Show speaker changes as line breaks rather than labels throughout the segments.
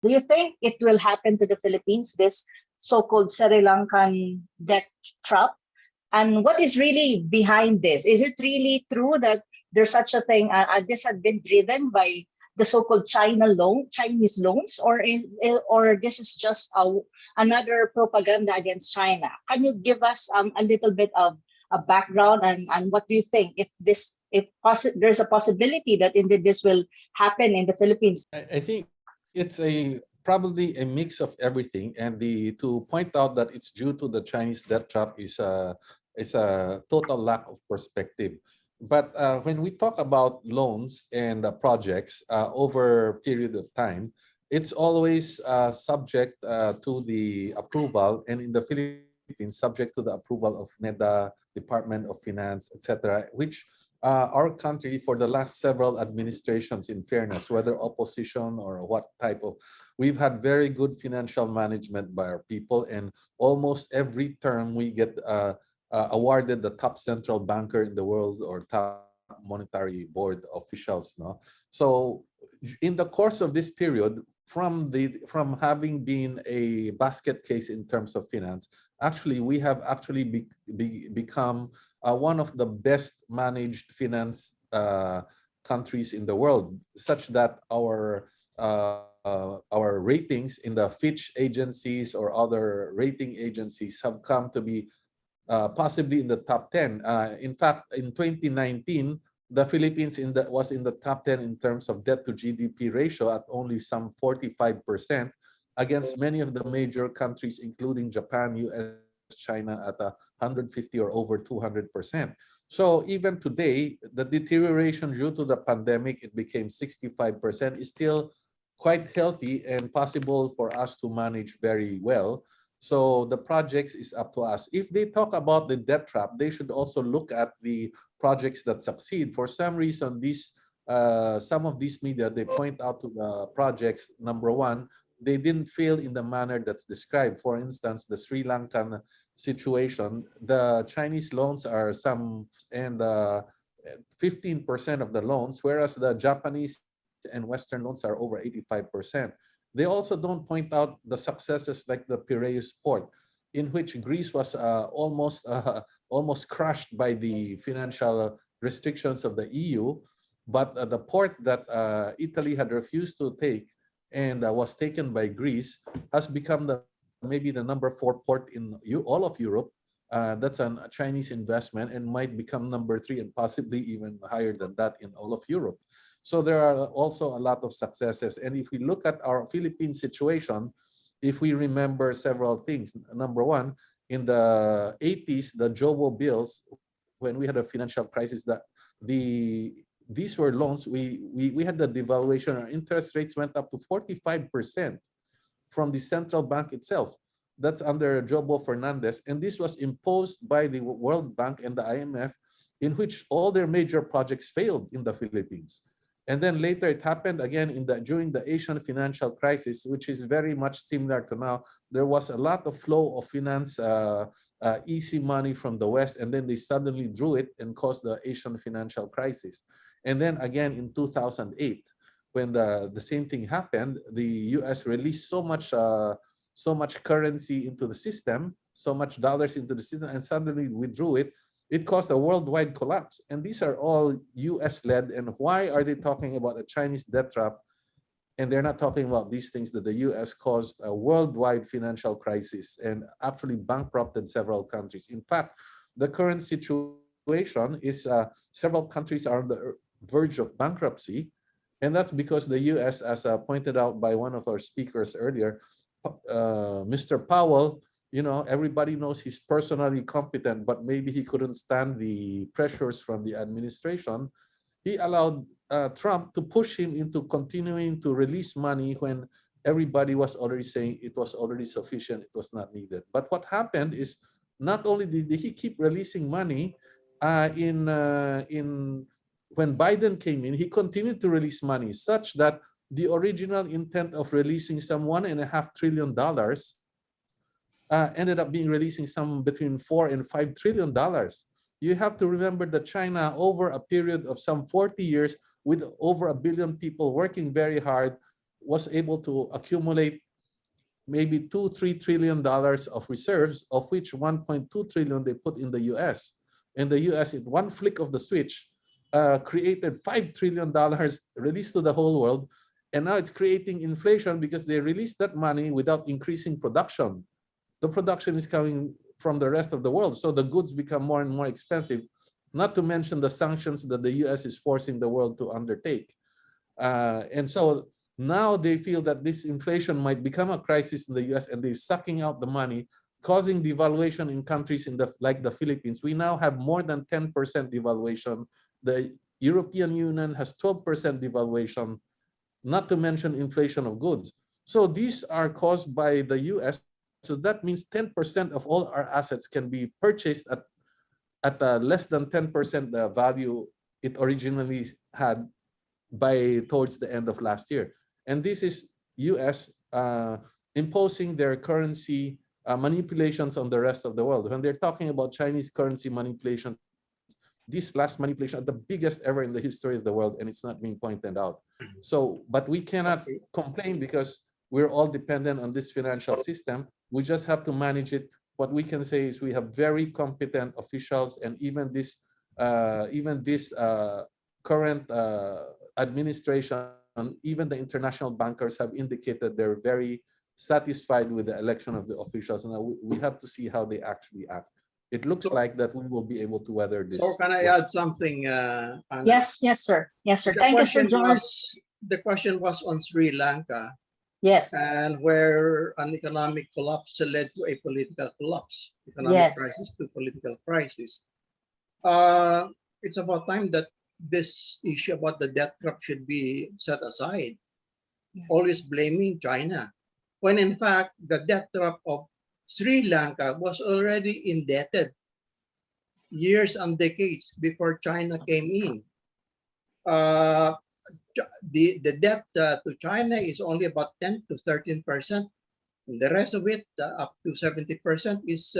Do you think it will happen to the Philippines, this so-called Sri Lankan debt trap? And what is really behind this? Is it really true that there's such a thing? This had been driven by the so-called Chinese loans, or this is just another propaganda against China? Can you give us a little bit of a background, and what do you think if there's a possibility that indeed this will happen in the Philippines?
I think it's a probably a mix of everything, and the to point out that it's due to the Chinese debt trap is a total lack of perspective. But when we talk about loans and projects over a period of time, it's always subject to the approval, and in the Philippines, subject to the approval of NEDA, Department of Finance, etc., which our country for the last several administrations, in fairness, whether opposition or what type of, we've had very good financial management by our people, and almost every term we get awarded the top central banker in the world or top monetary board officials. No, so in the course of this period, from having been a basket case in terms of finance, actually we have actually become one of the best managed finance countries in the world, such that our ratings in the Fitch agencies or other rating agencies have come to be possibly in the top 10. In fact, in 2019, the Philippines was in the top 10 in terms of debt to GDP ratio at only some 45%, against many of the major countries, including Japan, US, China, at 150 or over 200%. So even today, the deterioration due to the pandemic, it became 65%, is still quite healthy and possible for us to manage very well. So the projects is up to us. If they talk about the debt trap, they should also look at the projects that succeed. For some reason, some of these media, they point out to the projects, number one, they didn't fail in the manner that's described. For instance, the Sri Lankan situation, the Chinese loans are and 15% of the loans, whereas the Japanese and Western loans are over 85%. They also don't point out the successes like the Piraeus port, in which Greece was almost crushed by the financial restrictions of the EU, but the port that Italy had refused to take and was taken by Greece has become maybe the number 4 port in all of Europe. That's a Chinese investment and might become number 3 and possibly even higher than that in all of Europe. So there are also a lot of successes. And if we look at our Philippine situation, if we remember several things, number one, in the 80s, the Jobo bills, when we had a financial crisis, these were loans. We had the devaluation. Our interest rates went up to 45% from the central bank itself. That's under Jobo Fernandez. And this was imposed by the World Bank and the IMF, in which all their major projects failed in the Philippines. And then later it happened again during the Asian financial crisis, which is very much similar to now. There was a lot of flow of finance, easy money from the West, and then they suddenly drew it and caused the Asian financial crisis. And then again in 2008, when the same thing happened, the US released so much currency into the system, so much dollars into the system, and suddenly withdrew it. It caused a worldwide collapse. And these are all US-led. And why are they talking about a Chinese debt trap? And they're not talking about these things, that the US caused a worldwide financial crisis and actually bankrupted several countries. In fact, the current situation is several countries are on the verge of bankruptcy. And that's because the US, as pointed out by one of our speakers earlier, Mr. Powell, everybody knows he's personally competent, but maybe he couldn't stand the pressures from the administration. He allowed Trump to push him into continuing to release money when everybody was already saying it was already sufficient, it was not needed. But what happened is, not only did he keep releasing money, when Biden came in, he continued to release money, such that the original intent of releasing some $1.5 trillion ended up being releasing some between $4 and $5 trillion. You have to remember that China, over a period of some 40 years, with over 1 billion people working very hard, was able to accumulate maybe $2-3 trillion of reserves, of which 1.2 trillion they put in the US. And the US, in one flick of the switch, created $5 trillion released to the whole world. And now it's creating inflation because they released that money without increasing production. The production is coming from the rest of the world. So the goods become more and more expensive, not to mention the sanctions that the US is forcing the world to undertake. And so now they feel that this inflation might become a crisis in the US, and they're sucking out the money, causing devaluation in countries like the Philippines. We now have more than 10% devaluation. The European Union has 12% devaluation, not to mention inflation of goods. So these are caused by the US. So that means 10% of all our assets can be purchased at less than 10% the value it originally had towards the end of last year. And this is US imposing their currency manipulations on the rest of the world. When they're talking about Chinese currency manipulations, this last manipulation are the biggest ever in the history of the world, and it's not being pointed out. So, but we cannot complain because we're all dependent on this financial system. We just have to manage it. What we can say is we have very competent officials, and even this current administration, even the international bankers have indicated they're very satisfied with the election of the officials. And we have to see how they actually act. It looks like that we will be able to weather this.
So can I add something, Anna?
Yes, sir. Yes, sir. Thank you, Sir George.
The question was on Sri Lanka.
Yes.
And where an economic collapse led to a political collapse, economic crisis to political crisis. It's about time that this issue about the debt trap should be set aside, always blaming China, when in fact the debt trap of Sri Lanka was already indebted years and decades before China came in. The debt to China is only about 10 to 13%. And the rest of it, up to 70%, is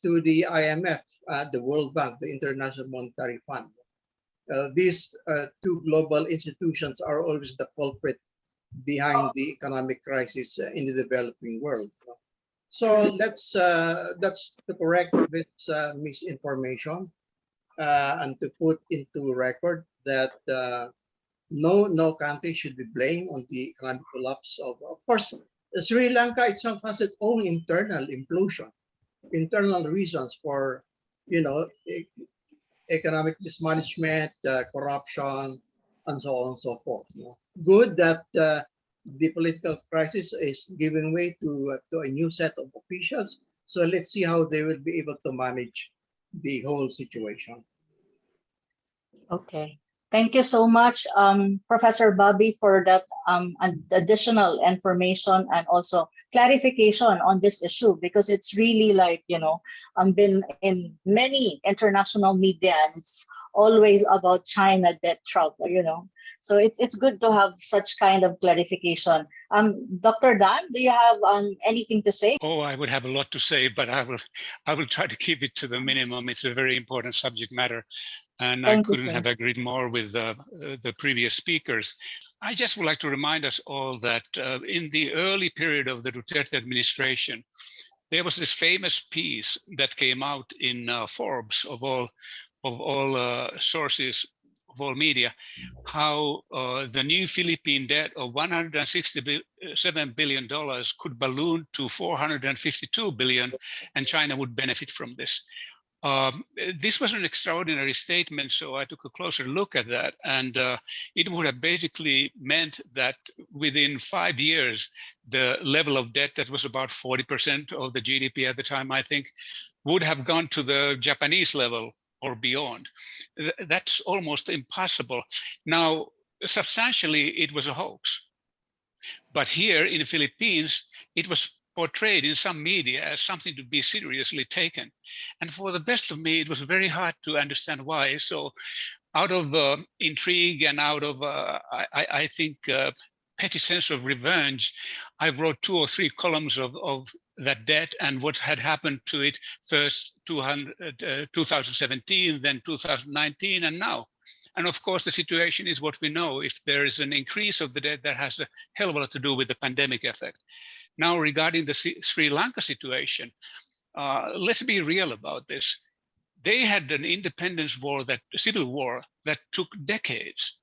to the IMF, the World Bank, the International Monetary Fund. These two global institutions are always the culprit behind the economic crisis in the developing world. So let's to correct this misinformation and to put into record that no country should be blamed on the economic collapse of course, Sri Lanka itself has its own internal implosion, internal reasons for, economic mismanagement, corruption, and so on and so forth. Good that the political crisis is giving way to a new set of officials. So let's see how they will be able to manage the whole situation.
Okay. Thank you so much, Professor Bobby, for that additional information and also clarification on this issue, because it's really like, been in many international media, and it's always about China debt trap, So it's good to have such kind of clarification. Dr. Dan, do you have anything to say?
Oh, I would have a lot to say, but I will try to keep it to the minimum. It's a very important subject matter, and I couldn't have agreed more with the previous speakers. I just would like to remind us all that in the early period of the Duterte administration, there was this famous piece that came out in Forbes of all sources, of all media, how the new Philippine debt of $167 billion could balloon to $452 billion, and China would benefit from this. This was an extraordinary statement, so I took a closer look at that, and it would have basically meant that within 5 years, the level of debt that was about 40% of the GDP at the time, I think, would have gone to the Japanese level or beyond. That's almost impossible. Now, substantially, it was a hoax. But here in the Philippines, it was portrayed in some media as something to be seriously taken. And for the best of me, it was very hard to understand why. So out of intrigue and out of, I think, petty sense of revenge, I wrote 2 or 3 columns of that debt and what had happened to it, first 2017, then 2019, and now. And of course, the situation is what we know. If there is an increase of the debt, that has a hell of a lot to do with the pandemic effect. Now, regarding the Sri Lanka situation, let's be real about this. They had an independence war, civil war that took decades,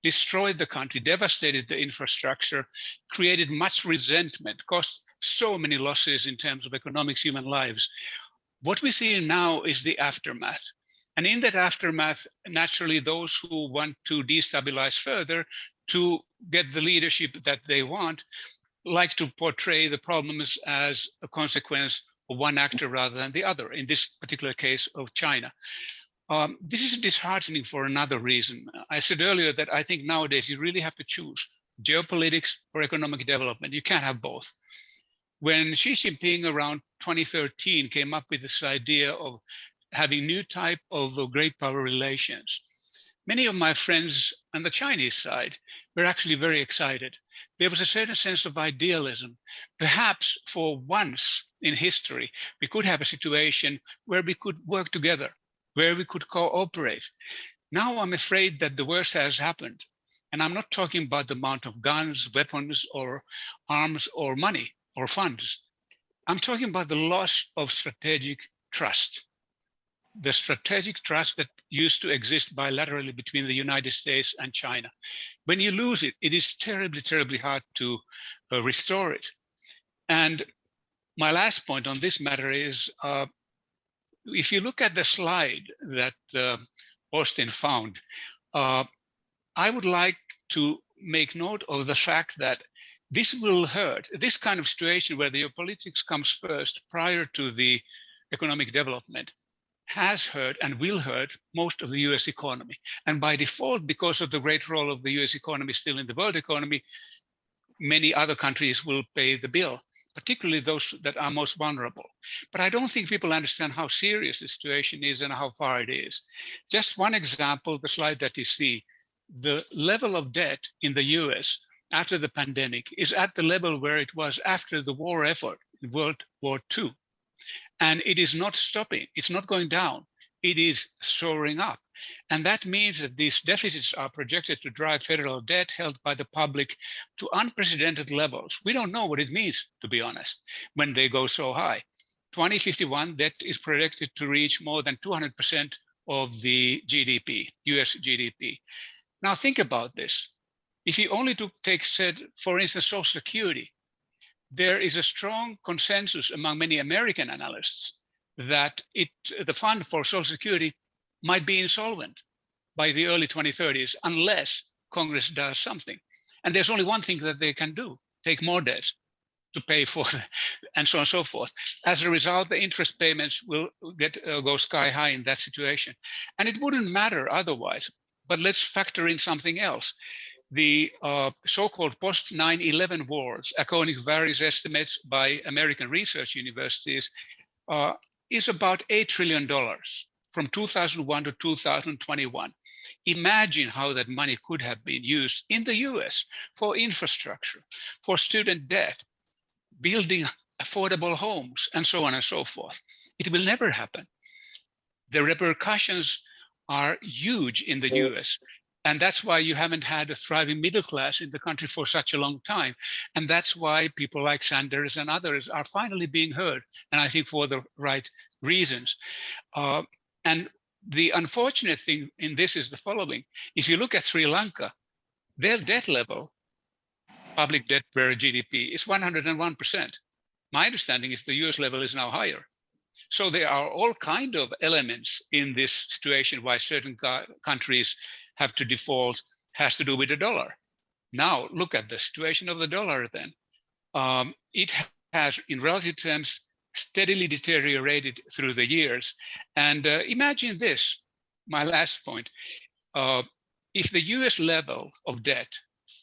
destroyed the country, devastated the infrastructure, created much resentment, caused so many losses in terms of economics, human lives. What we see now is the aftermath. And in that aftermath, naturally, those who want to destabilize further to get the leadership that they want, like to portray the problems as a consequence of one actor rather than the other, in this particular case of China. This is disheartening for another reason. I said earlier that I think nowadays you really have to choose geopolitics or economic development. You can't have both. When Xi Jinping around 2013 came up with this idea of having new type of great power relations, many of my friends on the Chinese side were actually very excited. There was a certain sense of idealism. Perhaps for once in history, we could have a situation where we could work together, where we could cooperate. Now I'm afraid that the worst has happened. And I'm not talking about the amount of guns, weapons, or arms, or money, or funds. I'm talking about the loss of strategic trust. The strategic trust that used to exist bilaterally between the United States and China. When you lose it, it is terribly, terribly hard to restore it. And my last point on this matter is, if you look at the slide that Austin found, I would like to make note of the fact that this will hurt. This kind of situation where the politics comes first prior to the economic development has hurt and will hurt most of the US economy. And by default, because of the great role of the US economy still in the world economy, many other countries will pay the bill, particularly those that are most vulnerable. But I don't think people understand how serious the situation is and how far it is. Just one example, the slide that you see, the level of debt in the US after the pandemic is at the level where it was after the war effort in World War II. And it is not stopping, it's not going down, it is soaring up. And that means that these deficits are projected to drive federal debt held by the public to unprecedented levels. We don't know what it means, to be honest, when they go so high. 2051, debt is projected to reach more than 200% of the GDP, US GDP. Now think about this. If you only take, for instance, Social Security, there is a strong consensus among many American analysts that the fund for Social Security might be insolvent by the early 2030s unless Congress does something. And there's only one thing that they can do, take more debt to pay for it, and so on and so forth. As a result, the interest payments will go sky high in that situation. And it wouldn't matter otherwise, but let's factor in something else. The so-called post 9/11 wars, according to various estimates by American research universities, is about $8 trillion from 2001 to 2021. Imagine how that money could have been used in the US for infrastructure, for student debt, building affordable homes, and so on and so forth. It will never happen. The repercussions are huge in the US. And that's why you haven't had a thriving middle class in the country for such a long time. And that's why people like Sanders and others are finally being heard, and I think for the right reasons. And the unfortunate thing in this is the following. If you look at Sri Lanka, their debt level, public debt per GDP, is 101%. My understanding is the US level is now higher. So there are all kinds of elements in this situation why certain countries have to default, has to do with the dollar. Now look at the situation of the dollar then. It has, in relative terms, steadily deteriorated through the years. And imagine this, my last point. If the US level of debt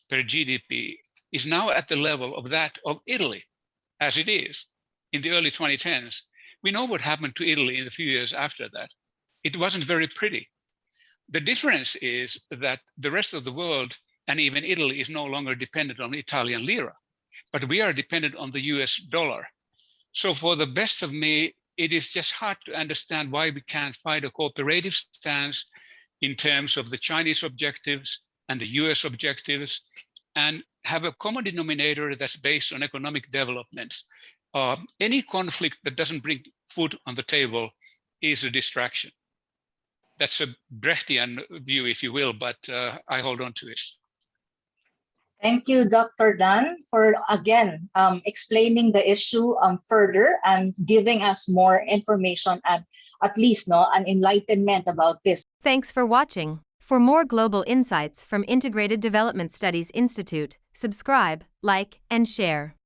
per GDP is now at the level of that of Italy, as it is in the early 2010s, we know what happened to Italy in the few years after that. It wasn't very pretty. The difference is that the rest of the world, and even Italy, is no longer dependent on the Italian lira, but we are dependent on the US dollar. So for the best of me, it is just hard to understand why we can't find a cooperative stance in terms of the Chinese objectives and the US objectives, and have a common denominator that's based on economic development. Any conflict that doesn't bring food on the table is a distraction. That's a Brechtian view, if you will, but I hold on to it.
Thank you, Dr. Dan, for again explaining the issue further and giving us more information and at least an enlightenment about this.
Thanks for watching. For more global insights from Integrated Development Studies Institute, subscribe, like, and share.